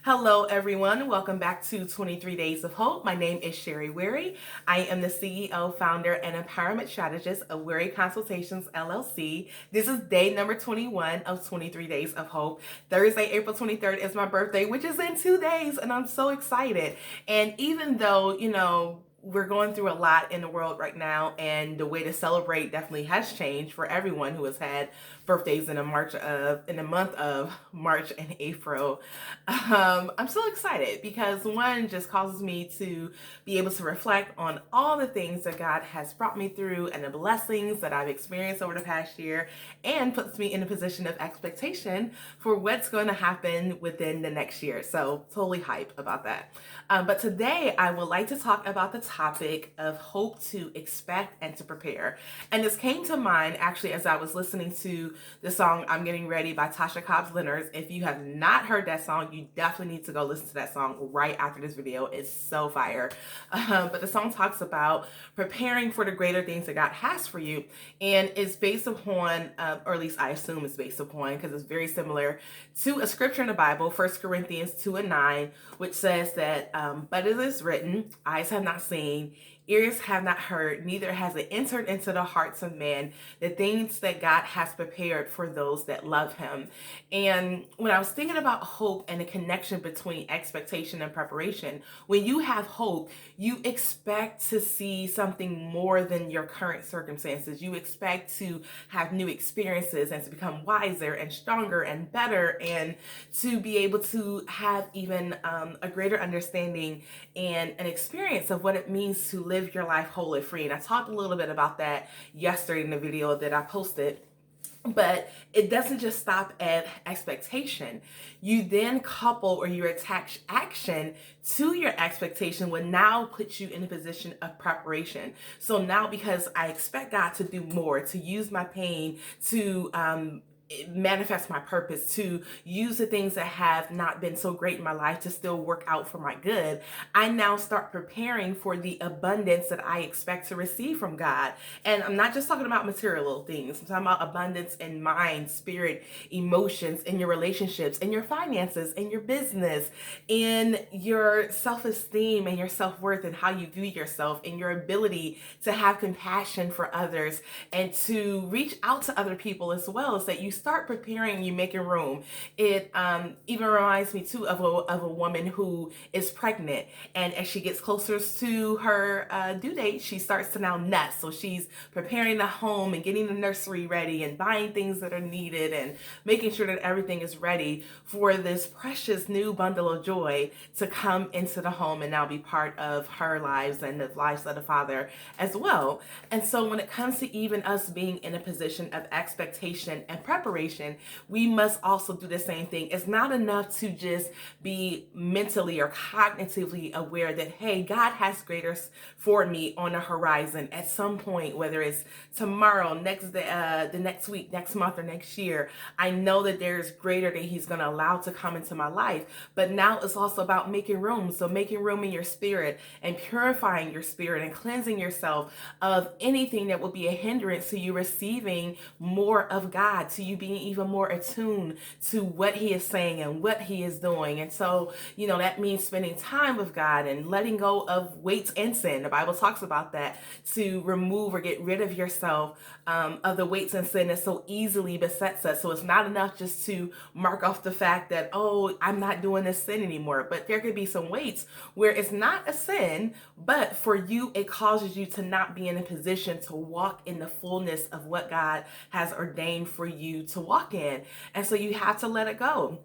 Hello, everyone. Welcome back to 23 Days of Hope. My name is Sherry Weary. I am the CEO, founder, and empowerment strategist of Weary Consultations, LLC. This is day number 21 of 23 Days of Hope. Thursday, April 23rd is my birthday, which is in 2 days, and I'm so excited. And even though, we're going through a lot in the world right now, and the way to celebrate definitely has changed for everyone who has had birthdays in the month of March and April. I'm so excited because one just causes me to be able to reflect on all the things that God has brought me through and the blessings that I've experienced over the past year, and puts me in a position of expectation for what's going to happen within the next year. So totally hype about that. But today I would like to talk about the topic of hope to expect and to prepare. And this came to mind actually as I was listening to the song I'm Getting Ready by Tasha Cobbs Leonard. If you have not heard that song, you definitely need to go listen to that song right after this video. It's so fire. But the song talks about preparing for the greater things that God has for you. And it's based upon, or at least I assume it's based upon, because it's very similar to a scripture in the Bible, 1 Corinthians 2:9, which says that, but it is written, eyes have not seen, ears have not heard, neither has it entered into the hearts of men, the things that God has prepared for those that love him. And when I was thinking about hope and the connection between expectation and preparation, when you have hope, you expect to see something more than your current circumstances. You expect to have new experiences and to become wiser and stronger and better, and to be able to have even a greater understanding and an experience of what it means to live your life wholly free. And I talked a little bit about that yesterday in the video that I posted. But it doesn't just stop at expectation. You then couple or you attach action to your expectation, will now put you in a position of preparation. So now, because I expect God to do more, to use my pain to manifest my purpose, to use the things that have not been so great in my life to still work out for my good, I now start preparing for the abundance that I expect to receive from God. And I'm not just talking about material things. I'm talking about abundance in mind, spirit, emotions, in your relationships, in your finances, in your business, in your self-esteem and your self-worth, and how you view yourself, and your ability to have compassion for others and to reach out to other people as well, so that you start preparing, you making room. It even reminds me too of a woman who is pregnant, and as she gets closer to her due date, she starts to now nest. So she's preparing the home and getting the nursery ready and buying things that are needed and making sure that everything is ready for this precious new bundle of joy to come into the home and now be part of her lives and the lives of the father as well. And so when it comes to even us being in a position of expectation and preparation, we must also do the same thing. It's not enough to just be mentally or cognitively aware that, hey, God has greater for me on the horizon at some point, whether it's tomorrow, the next week, next month, or next year. I know that there's greater that he's going to allow to come into my life. But now it's also about making room. So making room in your spirit and purifying your spirit and cleansing yourself of anything that will be a hindrance to you receiving more of God, to you being even more attuned to what he is saying and what he is doing. And so, that means spending time with God and letting go of weights and sin. The Bible talks about that, to remove or get rid of yourself of the weights and sin that so easily besets us. So it's not enough just to mark off the fact that, oh, I'm not doing this sin anymore. But there could be some weights where it's not a sin, but for you, it causes you to not be in a position to walk in the fullness of what God has ordained for you to walk in. And so you have to let it go.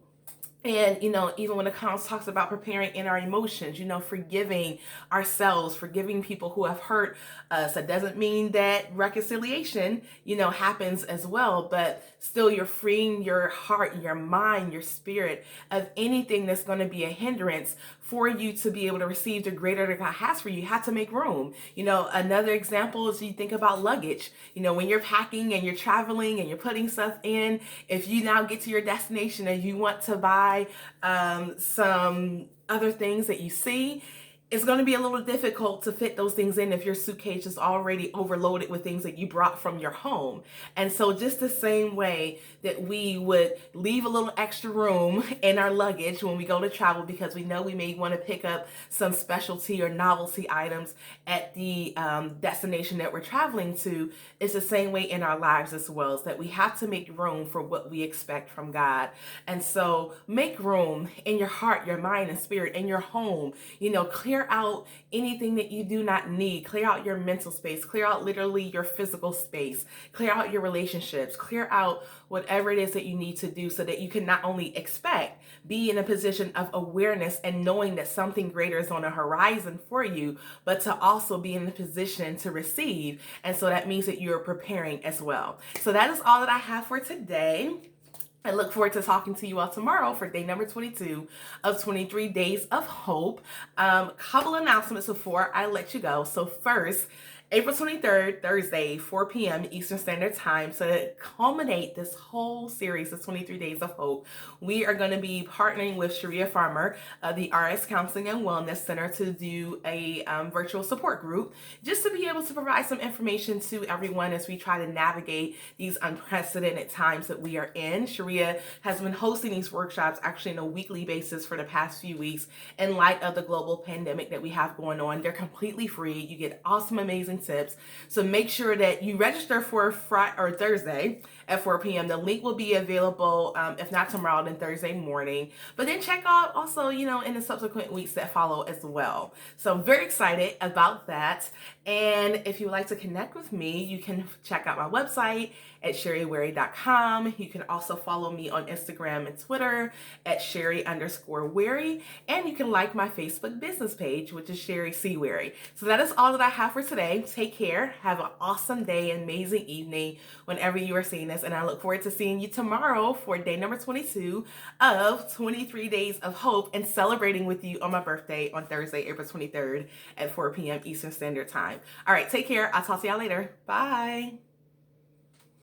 And, even when it talks about preparing in our emotions, forgiving ourselves, forgiving people who have hurt us. That doesn't mean that reconciliation, happens as well, but still you're freeing your heart, your mind, your spirit of anything that's going to be a hindrance for you to be able to receive the greater that God has for you. You have to make room. Another example is, you think about luggage. When you're packing and you're traveling and you're putting stuff in, if you now get to your destination and you want to buy some other things that you see, it's going to be a little difficult to fit those things in if your suitcase is already overloaded with things that you brought from your home. And so just the same way that we would leave a little extra room in our luggage when we go to travel because we know we may want to pick up some specialty or novelty items at the destination that we're traveling to, it's the same way in our lives as well, is that we have to make room for what we expect from God. And so make room in your heart, your mind, and spirit, in your home. Clear out anything that you do not need. Clear out your mental space. Clear out literally your physical space. Clear out your relationships. Clear out whatever it is that you need to do so that you can not only expect, be in a position of awareness and knowing that something greater is on the horizon for you, but to also be in the position to receive. And so that means that you're preparing as well. So that is all that I have for today. I look forward to talking to you all tomorrow for day number 22 of 23 Days of Hope. Couple announcements before I let you go. So first, April 23rd, Thursday, 4 p.m. Eastern Standard Time. So to culminate this whole series of 23 Days of Hope, we are going to be partnering with Sharia Farmer, the RS Counseling and Wellness Center, to do a virtual support group, just to be able to provide some information to everyone as we try to navigate these unprecedented times that we are in. Sharia has been hosting these workshops actually on a weekly basis for the past few weeks in light of the global pandemic that we have going on. They're completely free. You get awesome, amazing tips. So make sure that you register for Friday or Thursday at 4 p.m. The link will be available, if not tomorrow, then Thursday morning. But then check out also, in the subsequent weeks that follow as well. So I'm very excited about that. And if you would like to connect with me, you can check out my website at sherrywary.com. You can also follow me on Instagram and Twitter at Sherry_Wary. And you can like my Facebook business page, which is Sherry C. Wary. So that is all that I have for today. Take care. Have an awesome day, amazing evening whenever you are seeing this. And I look forward to seeing you tomorrow for day number 22 of 23 Days of Hope and celebrating with you on my birthday on Thursday, April 23rd at 4 p.m. Eastern Standard Time. All right, take care. I'll talk to y'all later. Bye.